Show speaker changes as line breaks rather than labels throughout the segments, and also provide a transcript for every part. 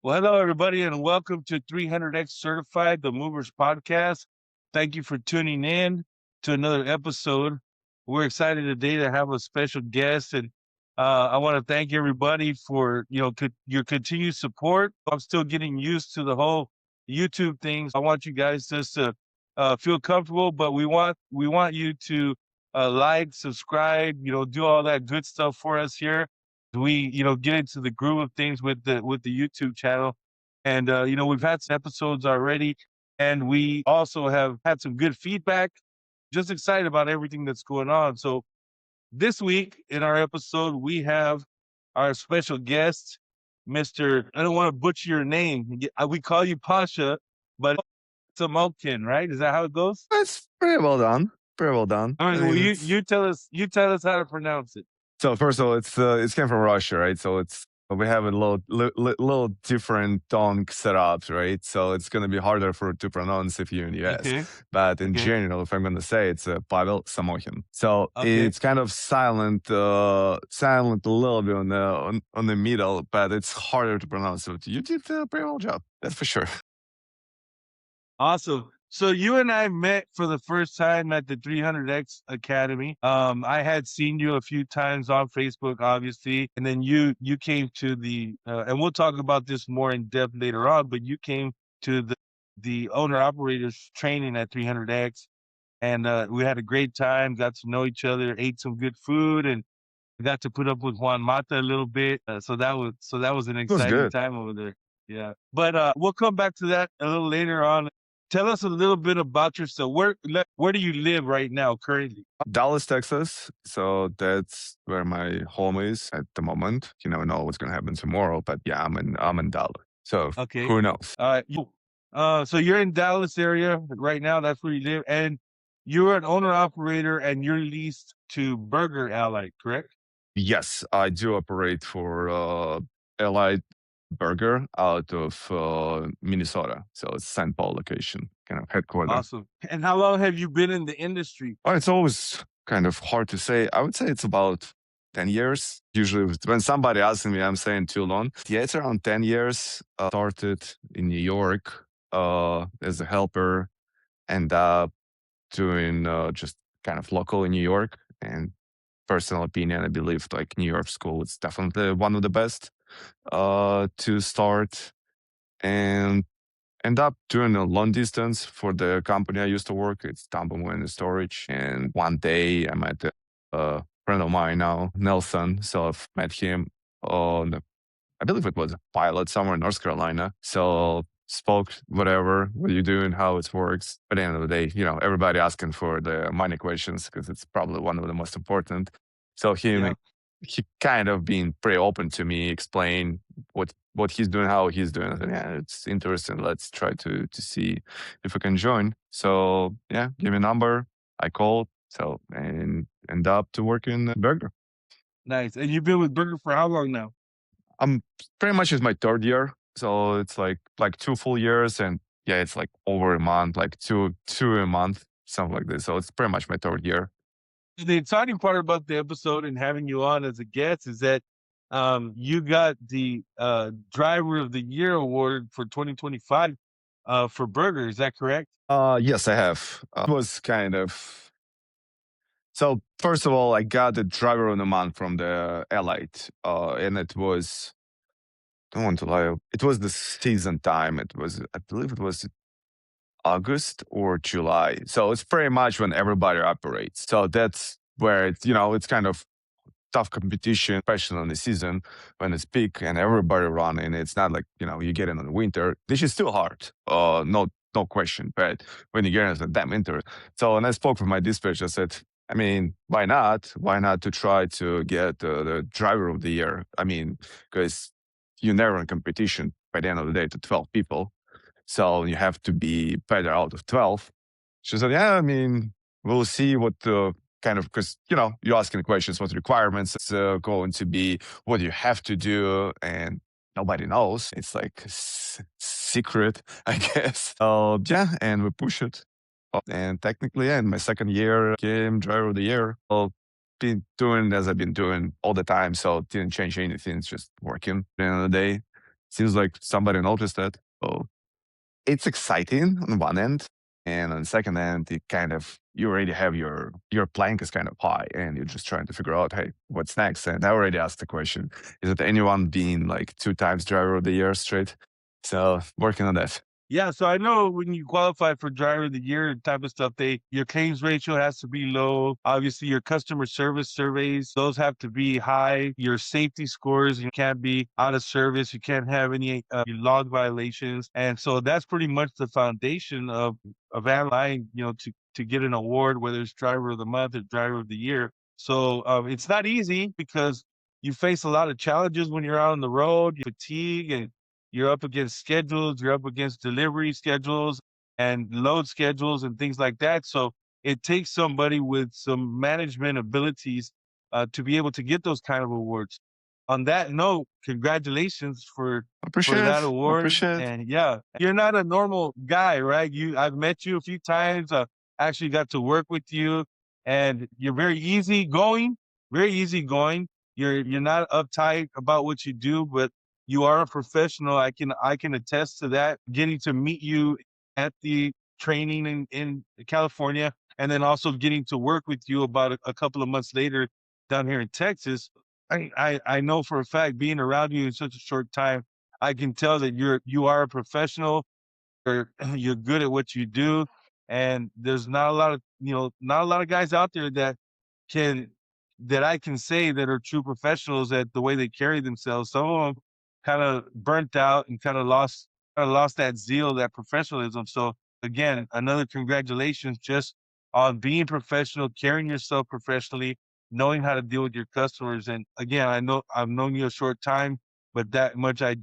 Well, hello, everybody, and welcome to 300X Certified, the Movers Podcast. Thank you for tuning in to another episode. We're excited today to have a special guest, and I want to thank everybody for your continued support. I'm still getting used to the whole YouTube thing. I want you guys just to feel comfortable, but we want you to like, subscribe, do all that good stuff for us here. We get into the groove of things with the YouTube channel, and we've had some episodes already, and we also have had some good feedback. Just excited about everything that's going on. So this week in our episode, we have our special guest, Mr. I don't want to butcher your name. We call you Pasha, but Samokhin, right? Is that how it goes?
It's pretty well done. Pretty well done.
All right.
I
Well,
mean,
you tell us how to pronounce it.
so first of all, it's came from Russia, right? So we have a little different tongue setups, right? So it's gonna be harder to pronounce if you're in the US.
Okay.
But in
Okay.
general, if I'm gonna say it's Pavel Samokhin. So
Okay.
it's kind of silent, silent a little bit on the middle, but it's harder to pronounce. So you did a pretty well job, that's for sure.
Awesome. So you and I met for the first time at the 300X Academy. I had seen you a few times on Facebook, obviously, and then you came to and we'll talk about this more in depth later on. But you came to the owner operators training at 300X, and we had a great time. Got to know each other, ate some good food, and got to put up with Juan Mata a little bit. So that was an
It was
exciting
good.
time over there. Yeah, but we'll come back to that a little later on. Tell us a little bit about yourself. Where do you live right now currently?
Dallas, Texas. So that's where my home is at the moment. You never know what's gonna happen tomorrow, but yeah, I'm in Dallas. So
Okay.
who knows?
So you're in Dallas area right now. That's where you live, and you're an owner operator, and you're leased to Berger Allied, correct?
Yes, I do operate for Allied Burger out of Minnesota. So it's St. Paul location, kind of headquarters.
Awesome. And how long have you been in the industry?
Oh, it's always kind of hard to say. I would say it's about 10 years. Usually, when somebody asks me, I'm saying too long. Yeah, it's around 10 years. Started in New York as a helper, and doing just kind of local in New York. And personal opinion, I believe like New York school is definitely one of the best to start. And end up doing a long distance for the company I used to work. It's Tampa Wind Storage. And one day I met a friend of mine now, Nelson. So I've met him on, I believe it was a pilot somewhere in North Carolina. So spoke, whatever, what are you doing, how it works. At the end of the day, everybody asking for the money questions because it's probably one of the most important. So
Yeah.
he kind of been pretty open to me, explain what he's doing, how he's doing. I said, yeah, it's interesting. Let's try to see if we can join. So yeah, give me a number. I called. So and end up to work in Berger.
Nice. And you've been with Berger for how long now?
I'm pretty much it's my third year. So it's like 2 full years, and yeah, it's like over a month, like two a month, something like this. So it's pretty much my third year.
The exciting part about the episode and having you on as a guest is that you got the Driver of the Year award for 2025 for Berger. Is that correct?
Yes, I have. It was kind of so. First of all, I got the driver of the month from the Allied, and it was. Don't want to lie. It was the season time. It was, I believe, it was August or July. So it's pretty much when everybody operates. So that's where it's kind of tough competition, especially in the season when it's peak and everybody running. It's not like, you get in the winter. This is still hard. No question. But when you get into that winter. So when I spoke with my dispatch, I said, I mean, why not? Why not to try to get the driver of the year? I mean, because you're never in competition by the end of the day to 12 people. So you have to be better out of 12. She said, yeah, I mean, we'll see what the kind of, because, you're asking questions, what requirements it's going to be, what you have to do, and nobody knows. It's like secret, I guess. So yeah, and we push it. And technically, yeah, in my second year, came driver of the year. Well, been doing as I've been doing all the time, so didn't change anything. It's just working at the end of the day. Seems like somebody noticed that. So it's exciting on one end, and on the second end, it kind of you already have your plank is kind of high, and you're just trying to figure out, hey, what's next? And I already asked the question: is it anyone being like 2 times driver of the year straight? So working on that.
Yeah, so I know when you qualify for driver of the year type of stuff, your claims ratio has to be low. Obviously, your customer service surveys, those have to be high. Your safety scores, you can't be out of service. You can't have any log violations. And so that's pretty much the foundation of applying, to get an award, whether it's driver of the month or driver of the year. So it's not easy because you face a lot of challenges when you're out on the road, fatigue, and you're up against schedules, you're up against delivery schedules and load schedules and things like that. So it takes somebody with some management abilities to be able to get those kind of awards. On that note, congratulations for
Appreciate
that
it.
award.
Appreciate it.
And yeah, you're not a normal guy, right? I've met you a few times. Actually got to work with you, and you're very easygoing. You're not uptight about what you do, but you are a professional. I can attest to that. Getting to meet you at the training in California, and then also getting to work with you about a couple of months later down here in Texas. I know for a fact, being around you in such a short time, I can tell that you are a professional. You're good at what you do, and there's not a lot of guys out there can that I can say that are true professionals at the way they carry themselves. Some of them kind of burnt out and kind of lost that zeal, that professionalism. So again, another congratulations just on being professional, carrying yourself professionally, knowing how to deal with your customers. And again, I know I've known you a short time, but that much I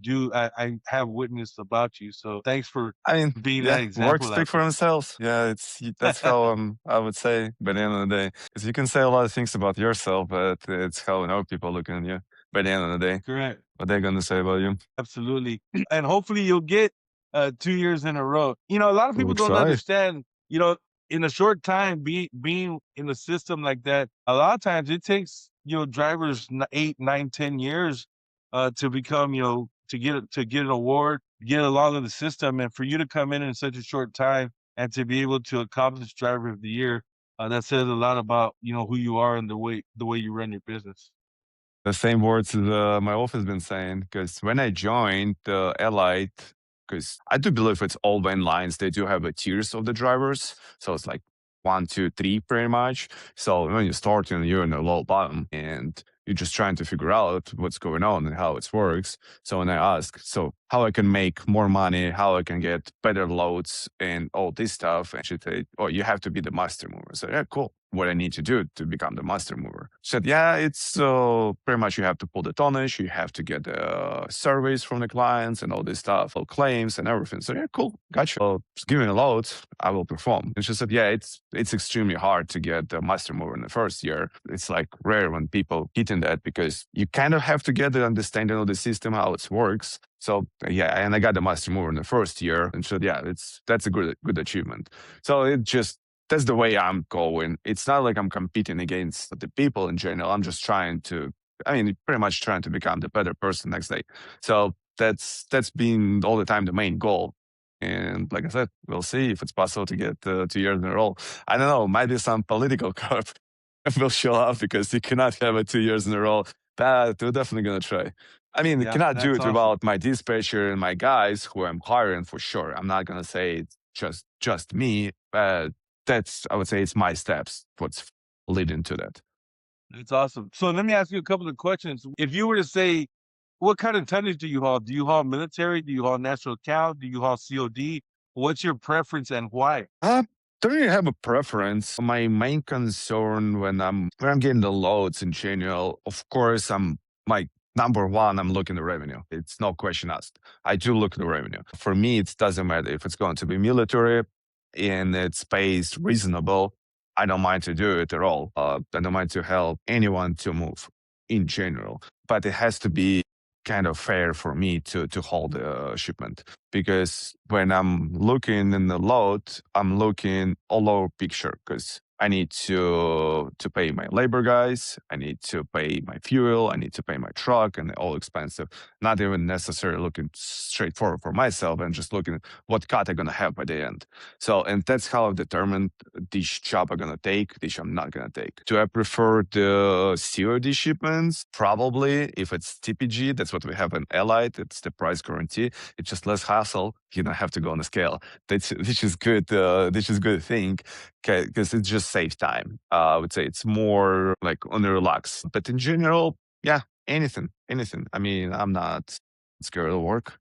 have witnessed about you. So thanks for
I mean,
being that
yeah, work
example
speak
out
for
there.
themselves. Yeah, that's how I would say by the end of the day, because you can say a lot of things about yourself, but it's how people looking at you by the end of the day.
Correct.
What they're gonna say about you.
Absolutely. And hopefully you'll get 2 years in a row. A lot of
We'll
people don't
try.
understand, in a short time, being in a system like that, a lot of times it takes, drivers 8, 9, 10 years to become, to get an award, get along in the system. And for you to come in such a short time and to be able to accomplish driver of the year, that says a lot about, who you are and the way you run your business.
The same words my office been saying, because when I joined the Allied, because I do believe it's all van lines, they do have a tiers of the drivers. So it's like 1, 2, 3 pretty much. So when you start, you're in the low bottom and you're just trying to figure out what's going on and how it works. So when I ask, so how I can make more money, how I can get better loads and all this stuff, and she said, oh, you have to be the master mover. So yeah, cool. What I need to do to become the master mover. She said, yeah, it's pretty much you have to pull the tonnage, you have to get surveys from the clients and all this stuff, all claims and everything. So yeah, cool, gotcha. So just give me a load, I will perform. And she said, yeah, it's extremely hard to get the master mover in the first year. It's like rare when people hit in that because you kind of have to get the understanding of the system, how it works. So yeah, and I got the master mover in the first year, and so yeah, that's a good achievement. So it just that's the way I'm going. It's not like I'm competing against the people in general. I'm just trying to, pretty much trying to become the better person next day. So that's been all the time the main goal. And like I said, we'll see if it's possible to get 2 years in a row. I don't know. Maybe some political curve will show up because you cannot have it 2 years in a row. But we're definitely gonna try. You
Yeah,
cannot do
that's
it
awesome.
without my dispatcher and my guys who I'm hiring for sure. I'm not gonna say it's just me. That's I would say it's my steps. What's leading to that?
That's awesome. So let me ask you a couple of questions. If you were to say, what kind of tonnage do you haul? Do you haul military? Do you haul national account? Do you haul COD? What's your preference and why?
Don't really have a preference. My main concern when I'm getting the loads in general, of course, I'm my number one. I'm looking the revenue. It's no question asked. I do look at the revenue. For me, it doesn't matter if it's going to be military and it's pays reasonable. I don't mind to do it at all. I don't mind to help anyone to move in general, but it has to be kind of fair for me to hold the shipment because when I'm looking in the load, I'm looking all over picture because I need to pay my labor guys. I need to pay my fuel. I need to pay my truck and all expensive. Not even necessarily looking straightforward for myself and just looking at what cut I'm gonna have by the end. So, and that's how I determine which job I'm gonna take, which I'm not gonna take. Do I prefer the COD shipments? Probably. If it's TPG, that's what we have in Allied. It's the price guarantee. It's just less hassle. You don't have to go on the scale. Which is good. Which is good thing because it just saves time. I would say it's more like on the relax. But in general, yeah, anything. I mean, I'm not scared of work.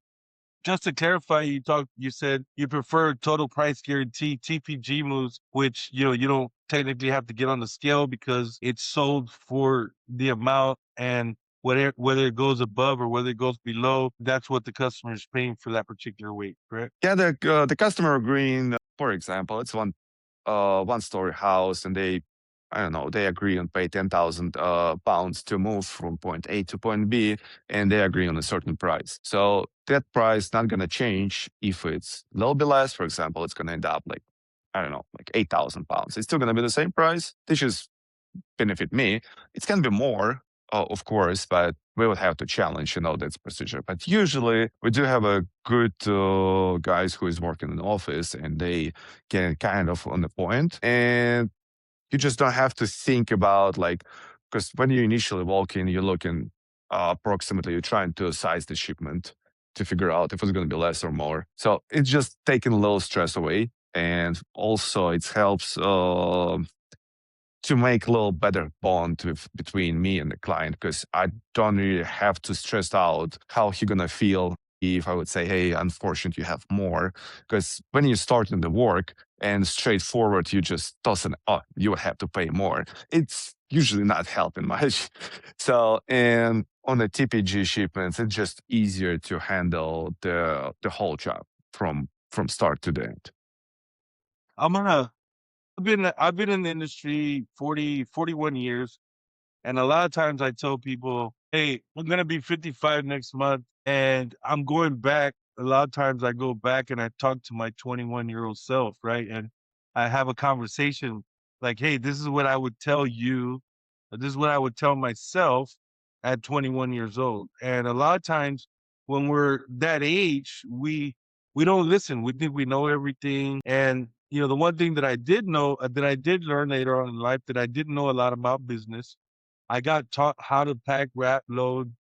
Just to clarify, you said you prefer total price guarantee TPG moves, which you don't technically have to get on the scale because it's sold for the amount, and whether it goes above or whether it goes below, that's what the customer is paying for that particular weight, correct?
Yeah, the customer agreeing, for example, it's one story house, and they, I don't know, they agree on pay 10,000 pounds to move from point A to point B, and they agree on a certain price. So that price not gonna change if it's a little bit less. For example, it's gonna end up like, I don't know, like 8,000 pounds. It's still gonna be the same price. They just benefit me. It's gonna be more, of course, but we would have to challenge, that procedure. But usually, we do have a good guys who is working in the office, and they can kind of on the point, and you just don't have to think about like, because when you initially walk in, you're looking approximately, you're trying to size the shipment to figure out if it's going to be less or more. So it's just taking a little stress away, and also it helps to make a little better bond between me and the client, because I don't really have to stress out how he gonna feel if I would say, hey, unfortunately, you have more. Because when you start in the work and straightforward, you just toss an, oh, you have to pay more. It's usually not helping much. So, and on the TPG shipments, it's just easier to handle the whole job from start to the end.
I'm gonna. I've been in the industry 41 years. And a lot of times I tell people, hey, I'm going to be 55 next month. And I'm going back. A lot of times I go back and I talk to my 21-year-old self, right? And I have a conversation like, hey, this is what I would tell you. This is what I would tell myself at 21 years old. And a lot of times when we're that age, we don't listen. We think we know everything. And the one thing that I did know, that I did learn later on in life, that I didn't know a lot about business. I got taught how to pack, wrap, load,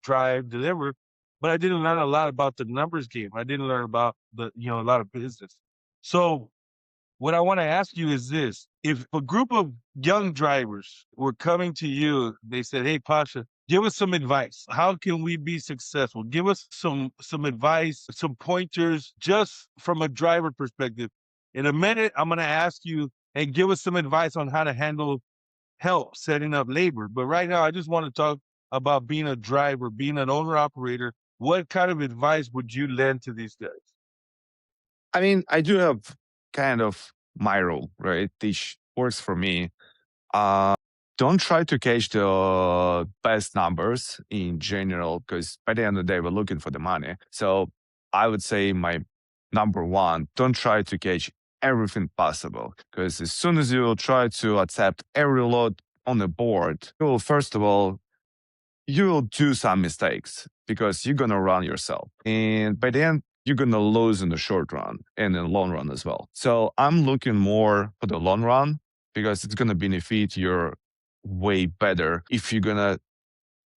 drive, deliver, but I didn't learn a lot about the numbers game. I didn't learn about a lot of business. So what I want to ask you is this. If a group of young drivers were coming to you, they said, hey, Pasha, give us some advice. How can we be successful? Give us some advice, some pointers, just from a driver perspective. In a minute, I'm going to ask you and give us some advice on how to handle help setting up labor. But right now, I just want to talk about being a driver, being an owner operator. What kind of advice would you lend to these guys?
I mean, I do have kind of my rule, right? Which works for me. Uh, don't try to catch the best numbers in general, because by the end of the day, we're looking for the money. So I would say my number one, don't try to catch everything possible, because as soon as you try to accept every load on the board, you will, first of all, you will do some mistakes because you're going to run yourself. And by the end, you're going to lose in the short run and in the long run as well. So I'm looking more for the long run, because it's going to benefit your way better if you're going to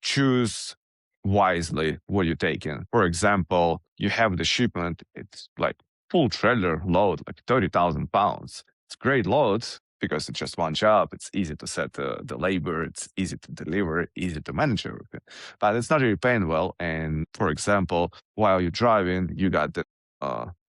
choose wisely what you're taking. For example, you have the shipment, it's like full trailer load, like 30,000 pounds. It's great load because it's just one job. It's easy to set the labor, it's easy to deliver, easy to manage everything. But it's not really paying well. And for example, while you're driving, you got the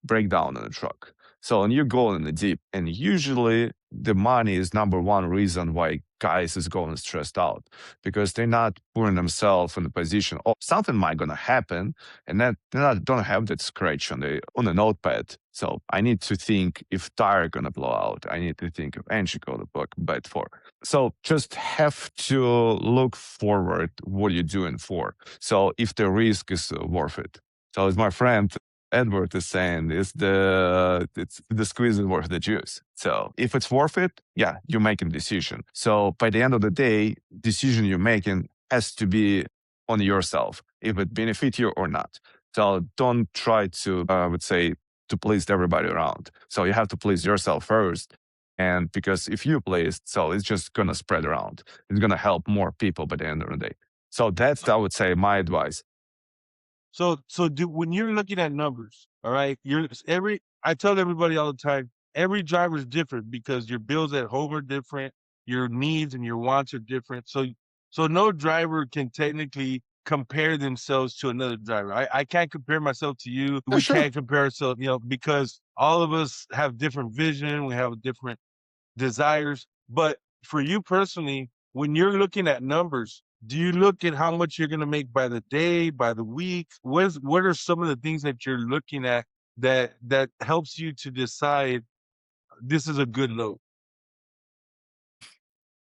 breakdown in the truck. So when you go in the deep, and usually the money is number one reason why guys is going stressed out, because they're not putting themselves in a position, oh, something might gonna happen, and then they don't have that scratch on the notepad. So I need to think if tire gonna blow out. I need to think if engine gonna blow bad for. So just have to look forward what you're doing for. So if the risk is worth it. So as my friend Edward is saying is the squeeze is worth the juice. So if it's worth it, yeah, you're making a decision. So by the end of the day, decision you're making has to be on yourself, if it benefit you or not. So don't try to, I would say, to please everybody around. So you have to please yourself first. And because if you please, so it's just gonna spread around. It's gonna help more people by the end of the day. So that's, I would say, my advice.
So do when you're looking at numbers, all right, I tell everybody all the time, every driver is different because your bills at home are different, your needs and your wants are different. So no driver can technically compare themselves to another driver. I can't compare myself to you.
Yeah,
We
sure.
can't compare ourselves, because all of us have different vision, we have different desires. But for you personally, when you're looking at numbers, do you look at how much you're going to make by the day, by the week? What are some of the things that you're looking at that helps you to decide this is a good load?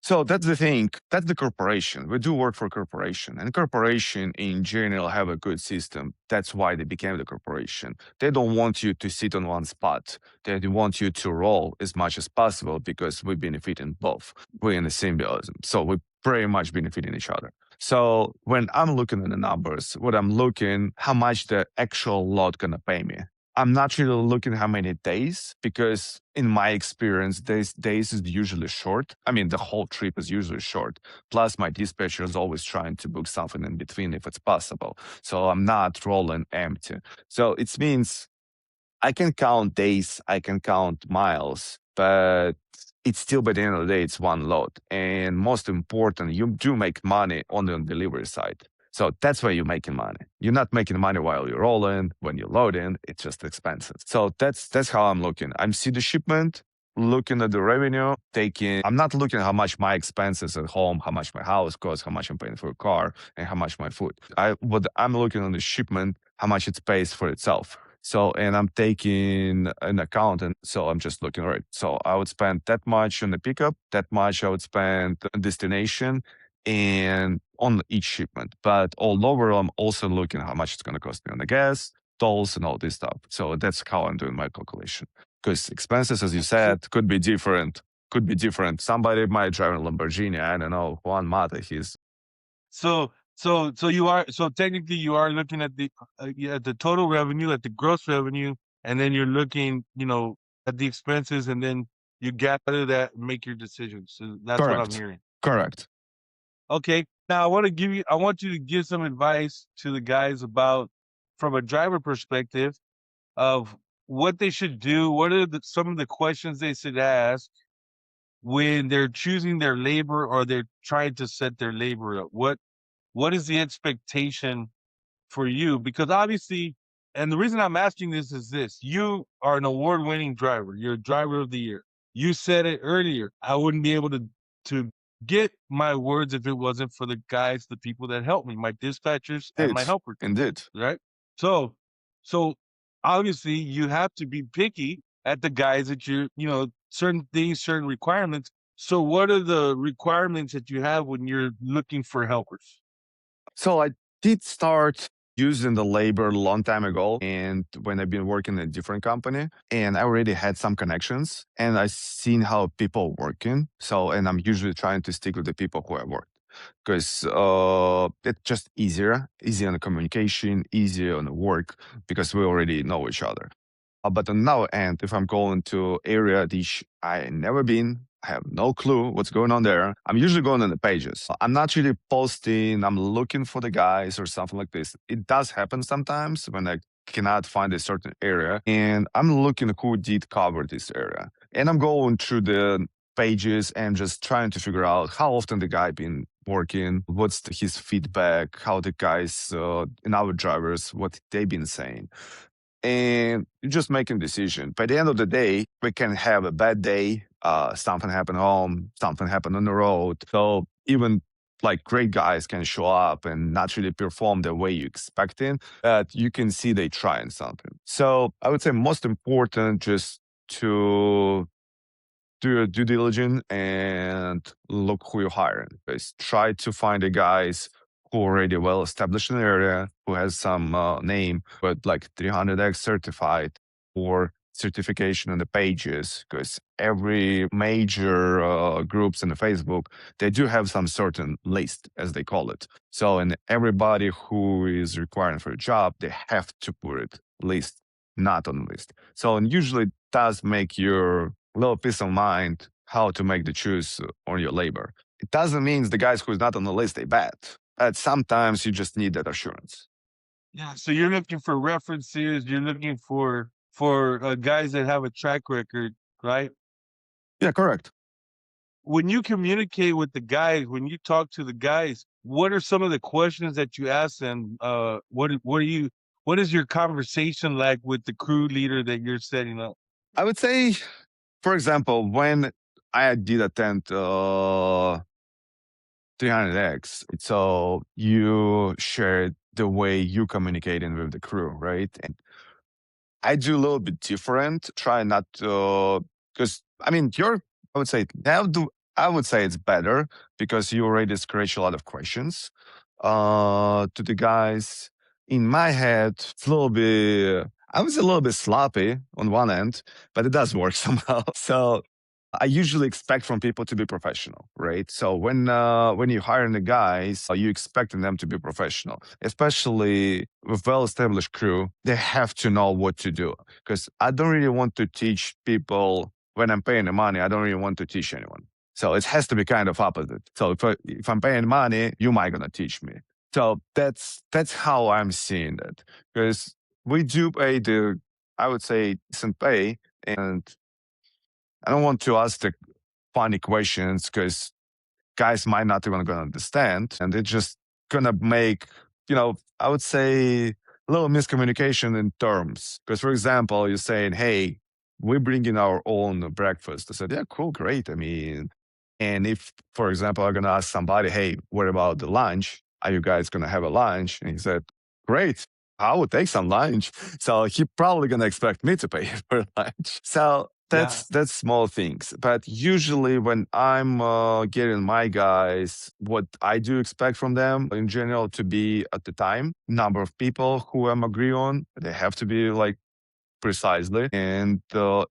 So that's the thing. That's the corporation. We do work for corporation, and corporation in general have a good system. That's why they became the corporation. They don't want you to sit on one spot. They want you to roll as much as possible because we benefit in both. We're in a symbiosis, so we pretty much benefit in each other. So when I'm looking at the numbers, what I'm looking, how much the actual lot gonna pay me. I'm not really looking how many days because in my experience, days is usually short. I mean, the whole trip is usually short. Plus, my dispatcher is always trying to book something in between if it's possible. So I'm not rolling empty. So it means I can count days, I can count miles, but it's still by the end of the day, it's one load. And most important, you do make money on the delivery side. So that's where you're making money. You're not making money while you're rolling, when you're loading, it's just expenses. So that's how I'm looking. I'm see the shipment, looking at the revenue, taking I'm not looking at how much my expenses at home, how much my house costs, how much I'm paying for a car, and how much my food. I'm looking on the shipment, how much it pays for itself. So, and I'm taking an account, and so I'm just looking, all right. So I would spend that much on the pickup, that much I would spend on destination and on each shipment. But all over, I'm also looking how much it's going to cost me on the gas, tolls, and all this stuff. So that's how I'm doing my calculation. Because expenses, as you
So
said, could be different. Could be different. Somebody might drive a Lamborghini. I don't know. Juan Mata, he's
so technically you are looking at the total revenue, at the gross revenue, and then you're looking, at the expenses, and then you gather that and make your decisions. So that's what I'm
correct.
hearing.
Correct.
Okay. Now I want you to give some advice to the guys about, from a driver perspective, of what they should do. What are some of the questions they should ask when they're choosing their labor or they're trying to set their labor up? What is the expectation for you? Because obviously, and the reason I'm asking this is this: you are an award-winning driver. You're a driver of the year. You said it earlier. I wouldn't be able to get my words if it wasn't for the guys, the people that help me, my dispatchers and
Indeed.
my helpers,
Indeed.
right? So, so obviously you have to be picky at the guys that certain things, certain requirements. So what are the requirements that you have when you're looking for helpers?
So I did start using the labor a long time ago, and when I've been working in a different company, and I already had some connections, and I seen how people working. So, and I'm usually trying to stick with the people who I work because it's just easier on the communication, easier on the work because we already know each other. But on now end, if I'm going to area which I never been, I have no clue what's going on there. I'm usually going on the pages. I'm not really posting. I'm looking for the guys or something like this. It does happen sometimes when I cannot find a certain area, and I'm looking who did cover this area, and I'm going through the pages and just trying to figure out how often the guy been working, what's his feedback, how the guys and our drivers, what they've been saying, and you're just making a decision. By the end of the day, we can have a bad day, something happen home, something happen on the road. So even like great guys can show up and not really perform the way you expecting, but you can see they trying something. So I would say most important just to do your due diligence and look who you're hiring. Because try to find the guys who already well established in the area, who has some name, but like 300X certified or certification on the pages, because every major groups in the Facebook, they do have some certain list, as they call it. So, and everybody who is requiring for a job, they have to put it list, not on the list. So, and usually does make your little peace of mind how to make the choose on your labor. It doesn't mean the guys who's not on the list they bad. But sometimes you just need that assurance.
Yeah. So you're looking for references. You're looking for guys that have a track record, right?
Yeah, correct.
When you communicate with the guys, when you talk to the guys, what are some of the questions that you ask them? What is your conversation like with the crew leader that you're setting up?
I would say, for example, when I did attend 300X, so you shared the way you communicating with the crew, right? And I do a little bit different. Try not to, because I mean, I would say, I would say it's better because you already scratch a lot of questions to the guys. In my head, it's a little bit, I was a little bit sloppy on one end, but it does work somehow. So I usually expect from people to be professional, right? So when you hire the guys, you expecting them to be professional, especially with well-established crew. They have to know what to do because I don't really want to teach people when I'm paying the money. I don't really want to teach anyone. So it has to be kind of opposite. So if I'm paying money, you might gonna teach me. So that's how I'm seeing it because we do pay the, I would say, decent pay, and I don't want to ask the funny questions because guys might not even gonna understand, and it's just gonna make, I would say, a little miscommunication in terms. Because for example, you're saying, "Hey, we bring in our own breakfast." I said, "Yeah, cool, great." I mean, and if, for example, I'm gonna ask somebody, "Hey, what about the lunch? Are you guys gonna have a lunch?" And he said, "Great, I would take some lunch." So he probably gonna expect me to pay for lunch. So
Yeah.
that's small things. But usually when I'm getting my guys, what I do expect from them in general to be at the time number of people who I'm agree on. They have to be like precisely. And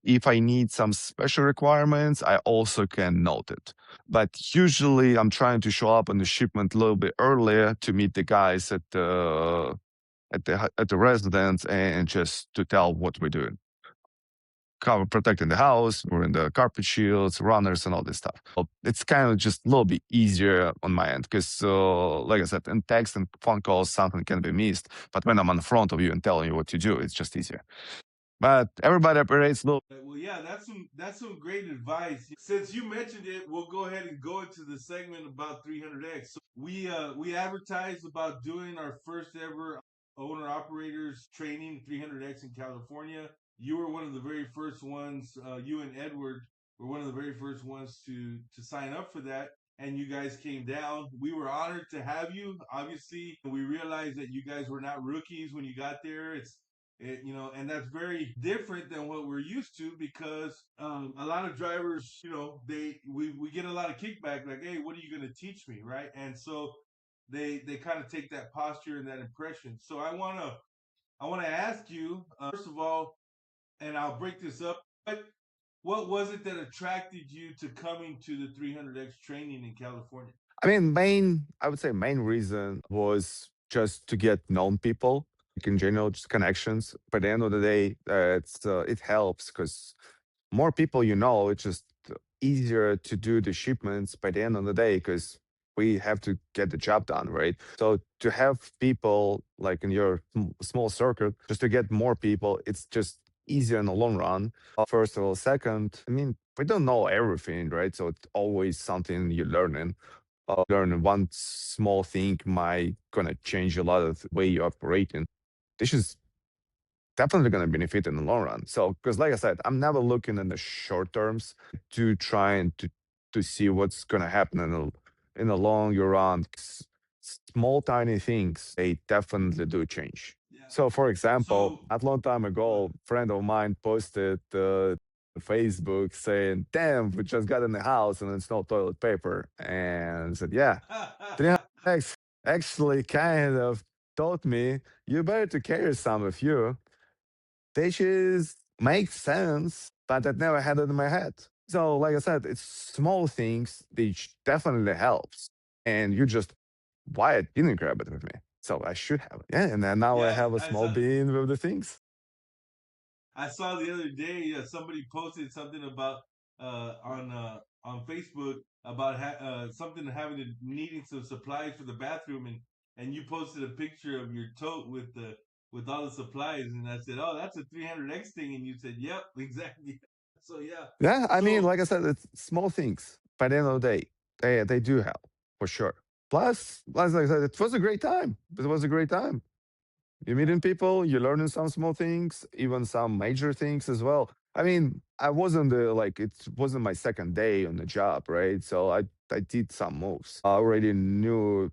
if I need some special requirements, I also can note it. But usually I'm trying to show up on the shipment a little bit earlier to meet the guys at the residence and just to tell what we're doing. Cover protecting the house, we're in the carpet shields, runners, and all this stuff. So it's kind of just a little bit easier on my end because, like I said, in text and phone calls, something can be missed. But when I'm in front of you and telling you what to do, it's just easier. But everybody operates a little.
Well, yeah, that's some great advice. Since you mentioned it, we'll go ahead and go into the segment about 300X. So we advertised about doing our first ever owner operators training 300X in California. You were one of the very first ones. You and Edward were one of the very first ones to sign up for that. And you guys came down. We were honored to have you. Obviously, we realized that you guys were not rookies when you got there. And that's very different than what we're used to because a lot of drivers, we get a lot of kickback like, hey, what are you going to teach me, right? And so they kind of take that posture and that impression. So I want to ask you first of all, and I'll break this up. What was it that attracted you to coming to the 300X training in California?
I mean, I would say main reason was just to get known people, like in general, just connections. By the end of the day, it helps because more people you know, it's just easier to do the shipments by the end of the day because we have to get the job done, right? So to have people like in your small circuit, just to get more people, it's just easier in the long run. First of all, second, I mean, we don't know everything, right? So it's always something you're learning. Learn one small thing might gonna change a lot of the way you operate. And this is definitely going to benefit in the long run. So, because like I said, I'm never looking in the short terms to try and to see what's going to happen in the longer run. Small tiny things they definitely do change.
Yeah.
So, for example,
So
not long time ago, a friend of mine posted Facebook saying, "Damn, we just got in the house and it's no toilet paper," and I said, "Yeah, 300X." actually kind of taught me you better to carry some of you. They just make sense, but that never had it in my head. So, like I said, it's small things which definitely helps. And you just, why I didn't grab it with me. So I should have it. Yeah. And then now I
Yeah,
have a
I
small
saw.
bin with the things.
I saw the other day somebody posted something about on Facebook about something having to needing some supplies for the bathroom, and you posted a picture of your tote with all the supplies, and I said, "Oh, that's a 300X thing," and you said, "Yep, exactly." So yeah,
Yeah. I mean,
so
like I said, it's small things. By the end of the day, they do help for sure. Plus, like I said, it was a great time. It was a great time. You're
yeah,
meeting people, you're learning some small things, even some major things as well. I mean, I wasn't the like it wasn't my second day on the job, right? So I did some moves. I already knew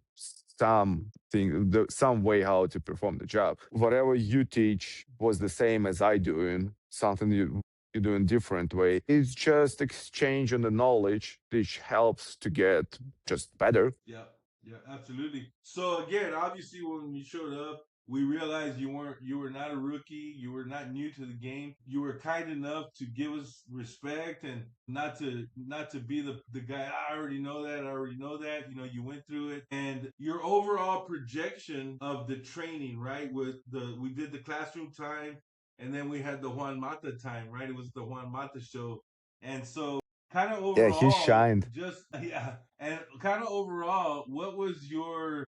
some way how to perform the job. Whatever you teach was the same as I doing something you do in different way. It's just exchange on the knowledge, which helps to get just better.
yeah, yeah, absolutely. So again, obviously, when you showed up, we realized you were not a rookie, you were not new to the game. You were kind enough to give us respect and not to be the guy. I already know that. I already know that. You know, you went through it, and your overall projection of the training, right? With the we did the classroom time, and then we had the Juan Mata time, right? It was the Juan Mata show, and so kind of
Yeah, he
overall,
shined.
just yeah, and kind of overall, what was your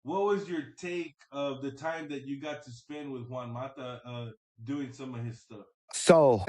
take of the time that you got to spend with Juan Mata doing some of his stuff?
So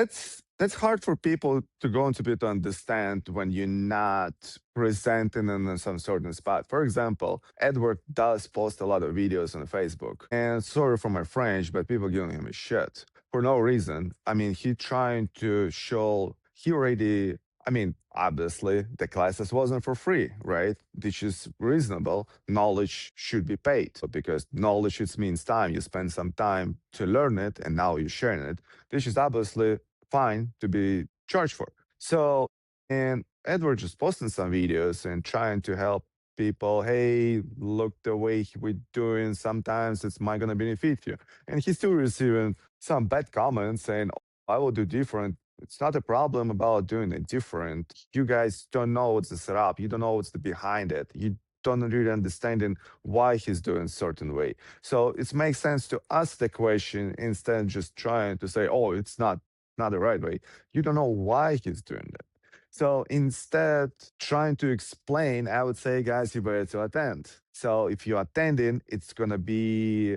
that's hard for people to go into bit to understand when you're not presenting in some certain spot. For example, Edward does post a lot of videos on Facebook, and sorry for my French, but people giving him a shit for no reason. I mean, he trying to show he already. I mean, obviously, the classes wasn't for free, right? Which is reasonable. Knowledge should be paid because knowledge it means time. You spend some time to learn it, and now you're sharing it. This is obviously fine to be charged for. So, and Edward just posting some videos and trying to help people. Hey, look the way we're doing. Sometimes it's might gonna benefit you, and he's still receiving some bad comments saying, "Oh, I will do different." It's not a problem about doing it different. You guys don't know what's the setup. You don't know what's the behind it. You don't really understanding why he's doing certain way. So it makes sense to ask the question instead of just trying to say, "Oh, it's not the right way." You don't know why he's doing that. So instead, trying to explain, I would say, guys, you better to attend. So if you're attending, it's going to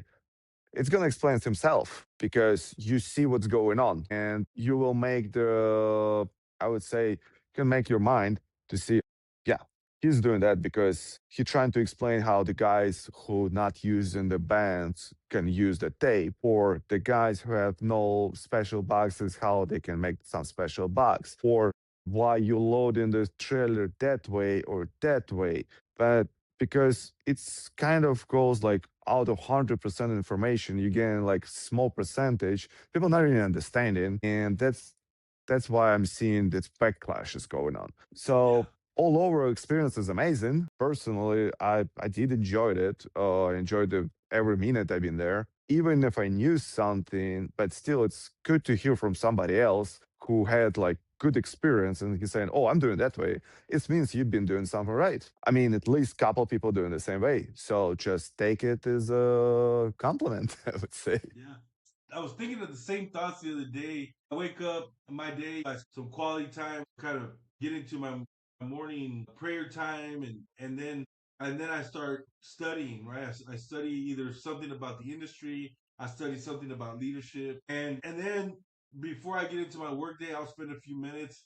explain it himself because you see what's going on and you will make I would say, you can make your mind to see, yeah, he's doing that because he's trying to explain how the guys who not using the bands can use the tape, or the guys who have no special boxes, how they can make some special box, or why you load in the trailer that way or that way. But because it's kind of goes like out of 100% information, you get like small percentage. People not really understanding, and that's why I'm seeing this backlash is going on.
Yeah,
So all over experience is amazing. Personally, I did enjoy it. I enjoyed every minute I've been there. Even if I knew something, but still, it's good to hear from somebody else who had like good experience and he's saying, "Oh, I'm doing that way." It means you've been doing something right. I mean, at least couple people doing the same way. So just take it as a compliment, I would say.
yeah. I was thinking of the same thoughts the other day. I wake up my day, I some quality time, kind of get into my morning prayer time, and then I start studying. Right, I study either something about the industry, I study something about leadership, and then before I get into my workday, I'll spend a few minutes,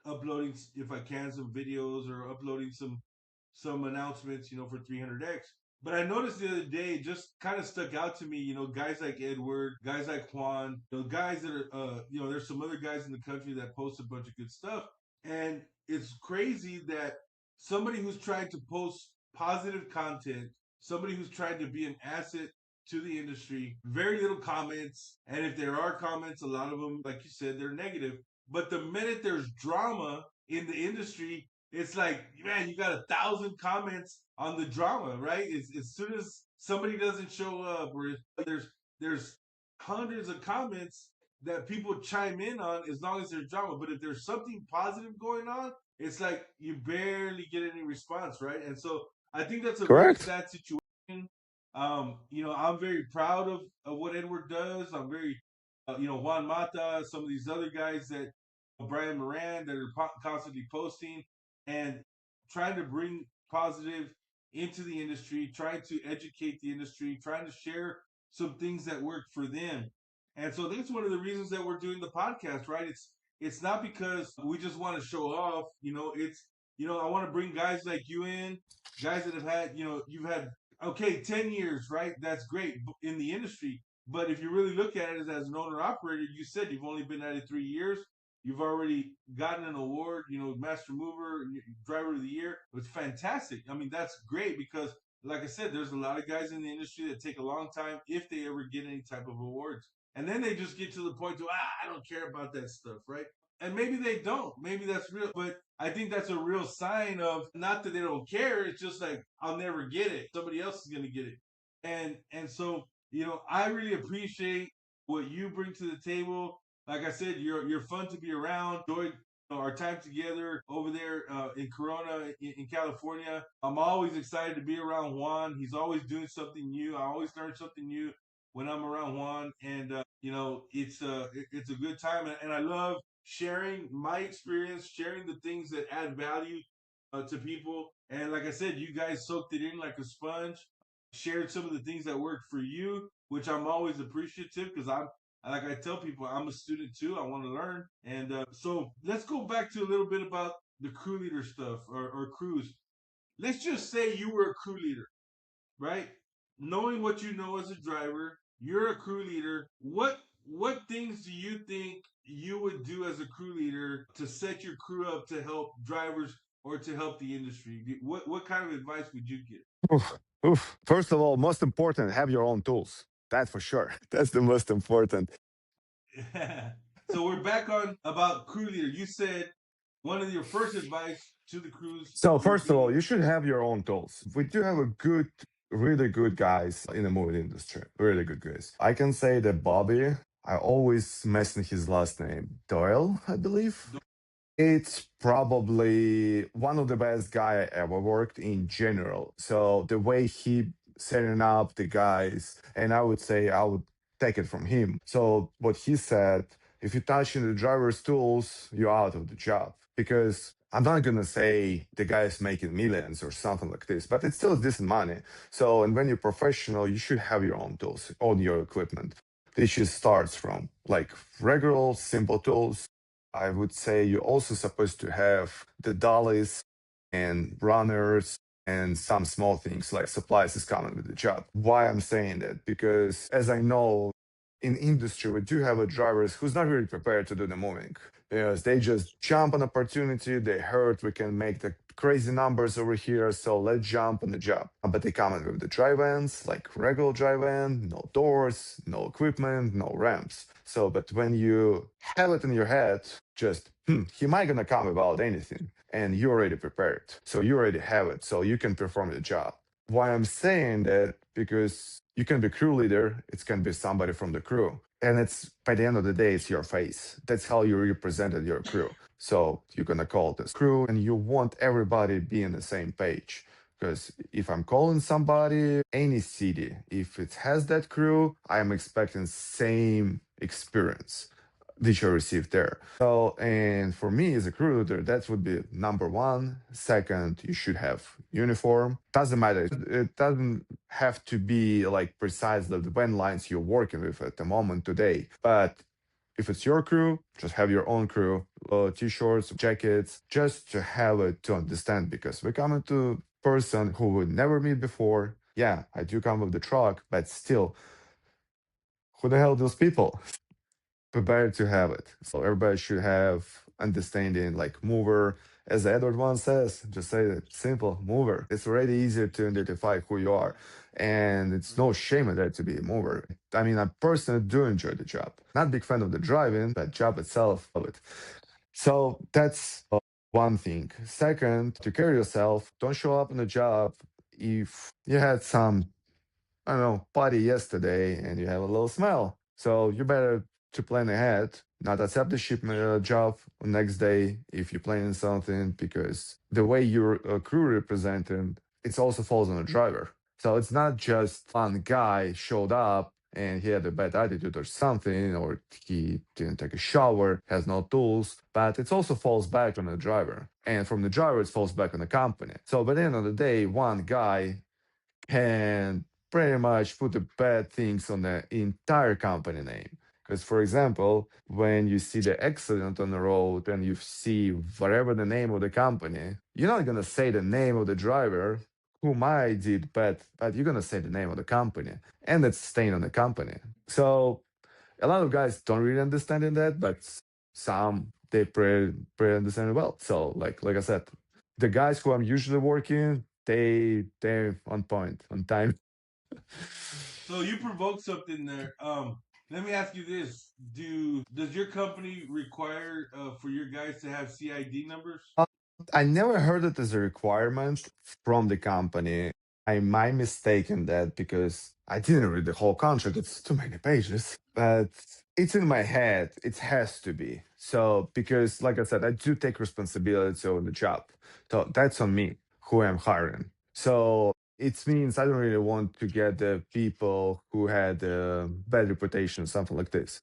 uploading if I can some videos or uploading some announcements, for 300X. But I noticed the other day, it just kind of stuck out to me, guys like Edward, guys like Juan, guys that are, there's some other guys in the country that post a bunch of good stuff. And it's crazy that somebody who's trying to post positive content, somebody who's trying to be an asset to the industry, very little comments. And if there are comments, a lot of them, like you said, they're negative. But the minute there's drama in the industry, it's like, man, you got 1,000 comments on the drama, right? As soon as somebody doesn't show up, or there's hundreds of comments that people chime in on as long as there's drama. But if there's something positive going on, it's like you barely get any response, right? And so I think that's a very
Correct.
sad situation. I'm very proud of what Edward does. I'm very, Juan Mata, some of these other guys that Brian Moran that are constantly posting and trying to bring positive into the industry, trying to educate the industry, trying to share some things that work for them. And so that's one of the reasons that we're doing the podcast, right? It's not because we just want to show off, it's I want to bring guys like you in, guys that have had, you've had okay, 10 years, right? That's great in the industry. But if you really look at it as an owner operator, you said you've only been at it 3 years. You've already gotten an award, Master Mover, Driver of the Year. It's fantastic. I mean, that's great because, like I said, there's a lot of guys in the industry that take a long time if they ever get any type of awards. And then they just get to the point to, I don't care about that stuff, right? And maybe they don't. Maybe that's real. But I think that's a real sign of not that they don't care. It's just like, I'll never get it. Somebody else is going to get it. And so, I really appreciate what you bring to the table. Like I said, you're fun to be around. Enjoyed our time together over there in Corona, in California. I'm always excited to be around Juan. He's always doing something new. I always learn something new when I'm around Juan, and it's a good time, and I love sharing my experience, sharing the things that add value to people. And like I said, you guys soaked it in like a sponge, shared some of the things that worked for you, which I'm always appreciative because like I tell people, I'm a student too. I want to learn. And so let's go back to a little bit about the crew leader stuff or crews. Let's just say you were a crew leader, right? Knowing what you know as a driver, you're a crew leader. What things do you think you would do as a crew leader to set your crew up to help drivers or to help the industry? What kind of advice would you
Oof, oof. First of all, most important, have your own tools. That's for sure. That's the most important.
give? So we're back on about crew leader. You said one of your first advice to the crews
So
would
first of all,
be
you should have your own tools. We do have a good, really good guys in the movie industry. Really good guys. I can say that Bobby, I always mention his last name, Doyle, I believe. It's probably one of the best guy I ever worked in general. So the way he setting up the guys, and I would say I would take it from him. So what he said, if you're touching the driver's tools, you're out of the job. Because I'm not gonna say the guy is making millions or something like this, but it's still decent money. So and when you're professional, you should have your own tools, own your equipment. This just starts from like regular simple tools. I would say you're also supposed to have the dollies and runners and some small things like supplies is coming with the job. Why I'm saying that? Because as I know, in industry we do have a drivers who's not really prepared to do the moving. Because they just jump on opportunity, they heard we can make the crazy numbers over here, so let's jump on the job. But they come in with the drive ends, like regular drive end, no doors, no equipment, no ramps. So, but when you have it in your head, just he might gonna come without anything, and you already prepared, so you already have it, so you can perform the job. Why I'm saying that, because you can be crew leader, it can be somebody from the crew, and it's by the end of the day, it's your face. That's how you represented your crew. So you're gonna call this crew, and you want everybody be on the same page. Because if I'm calling somebody, any city, if it has that crew, I'm expecting same experience that you receive there. So, and for me as a crew leader, that would be number one. Second, you should have uniform. Doesn't matter. It doesn't have to be like precisely the when lines you're working with at the moment today. But if it's your crew, just have your own crew, t-shirts, jackets, just to have it to understand. Because we're coming to person who would never meet before. Yeah, I do come with the truck, but still, who the hell are those people? Prepared to have it. So everybody should have understanding like mover. As Edward once says, just say it simple, mover. It's already easier to identify who you are. And it's no shame in that to be a mover. I mean, I personally do enjoy the job. Not big fan of the driving, but job itself, love it. So that's One thing. Second, take care of yourself. Don't show up on the job if you had some, I don't know, party yesterday and you have a little smell. So you better to plan ahead, not accept the shipment job next day if you're planning something, because the way your crew represented, it also falls on the driver. So it's not just one guy showed up and he had a bad attitude or something, or he didn't take a shower, has no tools, but it also falls back on the driver. And from the driver, it falls back on the company. So by the end of the day, one guy can pretty much put the bad things on the entire company name. Because, for example, when you see the accident on the road and you see whatever the name of the company, you're not going to say the name of the driver who might did bad, but you're going to say the name of the company, and it's staying on the company. So a lot of guys don't really understand in that, but some they pretty understand it well. So like I said, the guys who I'm usually working, they're on point, on time.
So you provoked something there. Let me ask you this: does your company require for your guys to have CID numbers?
I never heard it as a requirement from the company. I might mistaken that because I didn't read the whole contract. It's too many pages, but it's in my head. It has to be. So because, like I said, I do take responsibility on the job. So that's on me who I'm hiring. So it means I don't really want to get the people who had a bad reputation, something like this,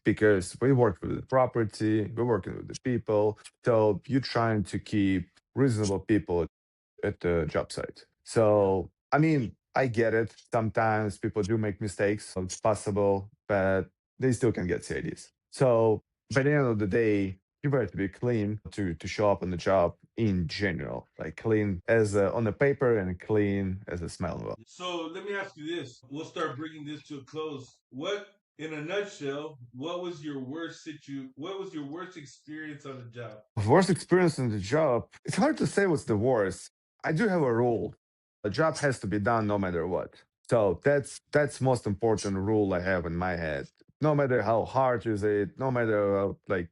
because we work with the property, we're working with the people. So you're trying to keep reasonable people at the job site. So, I mean, I get it. Sometimes people do make mistakes. So it's possible, but they still can get CIDs. So by the end of the day, you better to be clean to show up on the job in general, like clean as on the paper and clean as a smell.
So let me ask you this. We'll start bringing this to a close. In a nutshell, what was your worst experience on the job?
Worst experience in the job. It's hard to say what's the worst. I do have a rule. A job has to be done no matter what. So that's most important rule I have in my head. No matter how hard is it, no matter like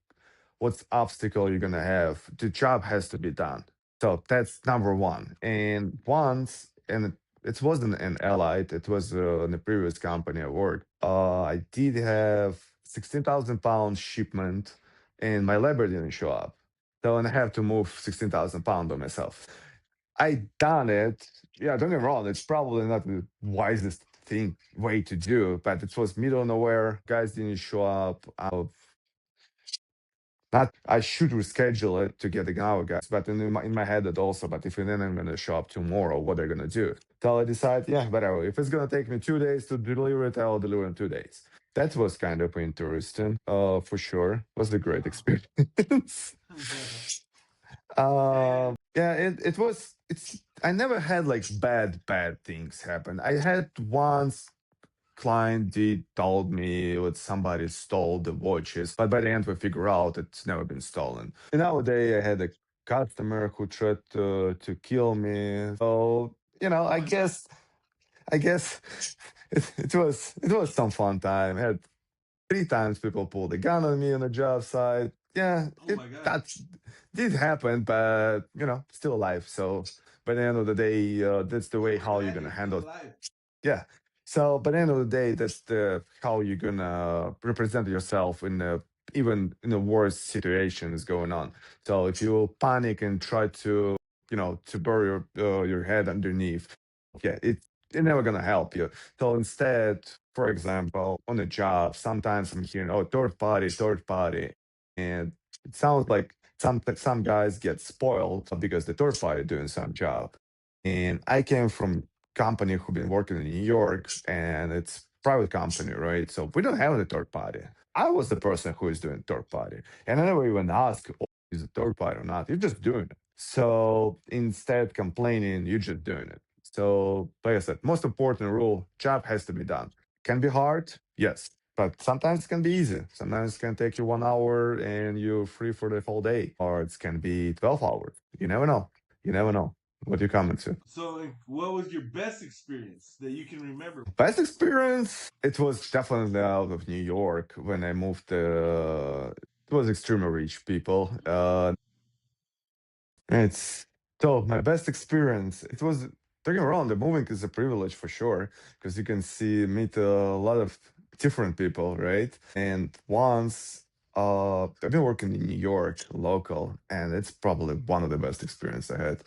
what's obstacle you're gonna have, the job has to be done. So that's number one. And once, and it wasn't an Allied, it was in the previous company I worked. I did have 16,000 pounds shipment, and my labor didn't show up. So and I have to move 16,000 pounds by myself. I done it. Yeah, don't get me wrong. It's probably not the wisest thing way to do, but it was middle of nowhere. Guys didn't show up. Not I should reschedule it to get the our guys, but in my head that also. But if then I'm gonna show up tomorrow, what they're gonna do? So I decide, yeah, whatever. If it's gonna take me 2 days to deliver it, I'll deliver in 2 days. That was kind of interesting, for sure. Was a great experience. Yeah, it was. It's. I never had like bad things happen. I had once client did told me that somebody stole the watches, but by the end we figure out it's never been stolen. And nowadays I had a customer who tried to kill me. So
Oh my god.
I guess it was some fun time. I had 3 times people pulled a gun on me on the job site. Yeah,
Oh
it
my god.
that did happen, but still alive. So by the end of the day, that's the way
We're
how you're
glad
gonna
you're still
handle.
alive.
Yeah. So by the end of the day, that's the how you're gonna represent yourself in the even in the worst situations going on. So if you panic and try to bury your head underneath, yeah, it's never gonna help you. So instead, for example, on a job, sometimes I'm hearing, oh, third party, and it sounds like some guys get spoiled because the third party doing some job. And I came from company who've been working in New York, and it's private company, right? So we don't have a third party. I was the person who is doing third party, and I never even asked, oh, is it third party or not. You're just doing it. So instead complaining, you're just doing it. So like I said, most important rule: job has to be done. Can be hard, yes, but sometimes it can be easy. Sometimes it can take you 1 hour and you're free for the whole day, or it can be 12 hours. You never know. You never know what you're coming to.
So, like, what was your best experience that you can remember?
Best experience, it was definitely out of New York when I moved. It was extremely rich people. It's so my best experience. It was talking around the moving is a privilege for sure because you can see meet a lot of different people, right? And once I've been working in New York local, and it's probably one of the best experience I had.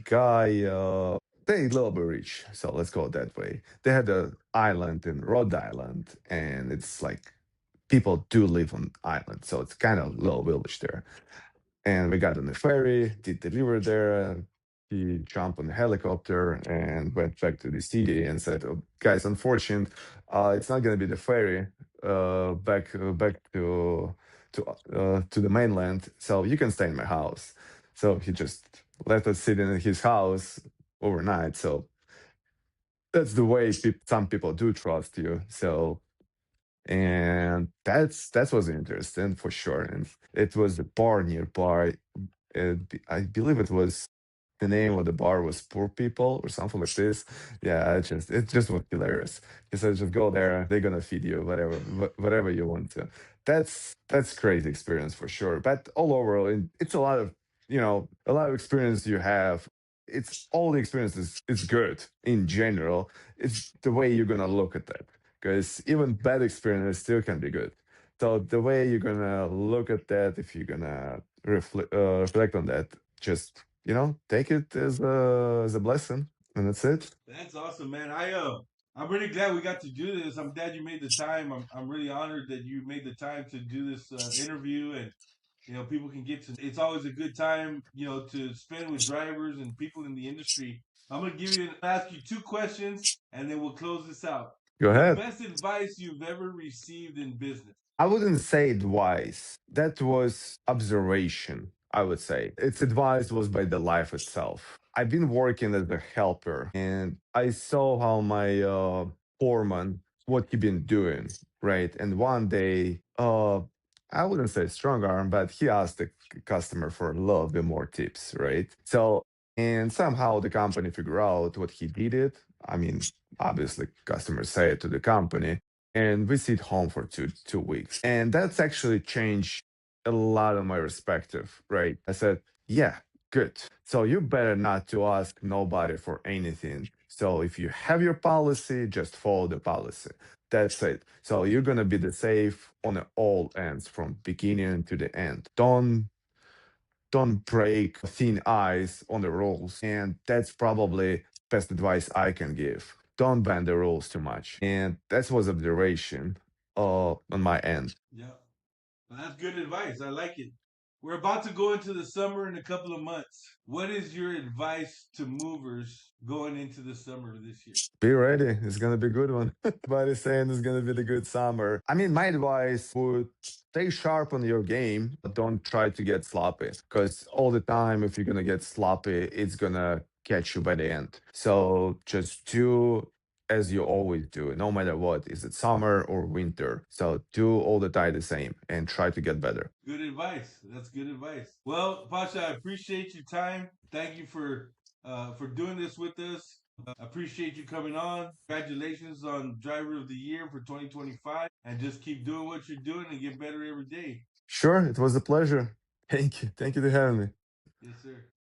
Guy, they a little bit rich, so let's go that way. They had an island in Rhode Island, and it's like people do live on island, so it's kind of little village there. And we got on the ferry, did deliver there. He jumped on the helicopter and went back to the city and said, oh, "Guys, unfortunate, it's not going to be the ferry back to the mainland. So you can stay in my house." So he just let us sit in his house overnight. So that's the way some people do trust you. So and that was interesting for sure. And it was a bar nearby. I believe it was the name of the bar was Poor People or something like this. Yeah, it just was hilarious. He said, "Just go there. They're gonna feed you whatever you want to." That's crazy experience for sure. But all overall, it's a lot of a lot of experience you have. It's all the experiences. It's good in general. It's the way you're gonna look at that because even bad experience still can be good. So the way you're gonna look at that, if you're gonna reflect on that, just take it as a blessing, and that's it.
That's awesome, man. I'm really glad we got to do this. I'm glad you made the time. I'm really honored that you made the time to do this interview, and people can get to. It's always a good time, to spend with drivers and people in the industry. I'm gonna ask you two questions, and then we'll close this out.
Go
The
ahead.
best advice you've ever received in business.
I wouldn't say advice. That was observation, I would say. Its advice was by the life itself. I've been working as a helper and I saw how my foreman, what he been doing, right? And one day, I wouldn't say strong arm, but he asked the customer for a little bit more tips, right? So, and somehow the company figure out what he did it. I mean, obviously customers say it to the company and we sit home for two weeks. And that's actually changed a lot of my perspective, right? I said, yeah, good. So you better not to ask nobody for anything. So if you have your policy, just follow the policy. That's it. So you're gonna be the safe on all ends from beginning to the end. Don't break thin ice on the rules. And that's probably best advice I can give. Don't bend the rules too much. And that was observation on my end.
Yeah, well, that's good advice. I like it. We're about to go into the summer in a couple of months. What is your advice to movers going into the summer this year?
Be ready. It's gonna be a good one. Everybody's saying it's gonna be the good summer. I mean, my advice would stay sharp on your game, but don't try to get sloppy. Because all the time, if you're gonna get sloppy, it's gonna catch you by the end. So just do as you always do, no matter what. Is it summer or winter? So do all the time the same and try to get better.
Good advice. That's good advice. Well, Pasha, I appreciate your time. Thank you for doing this with us. Appreciate you coming on. Congratulations on Driver of the Year for 2025, and just keep doing what you're doing and get better every day.
Sure, it was a pleasure. Thank you. Thank you for having me.
Yes, sir.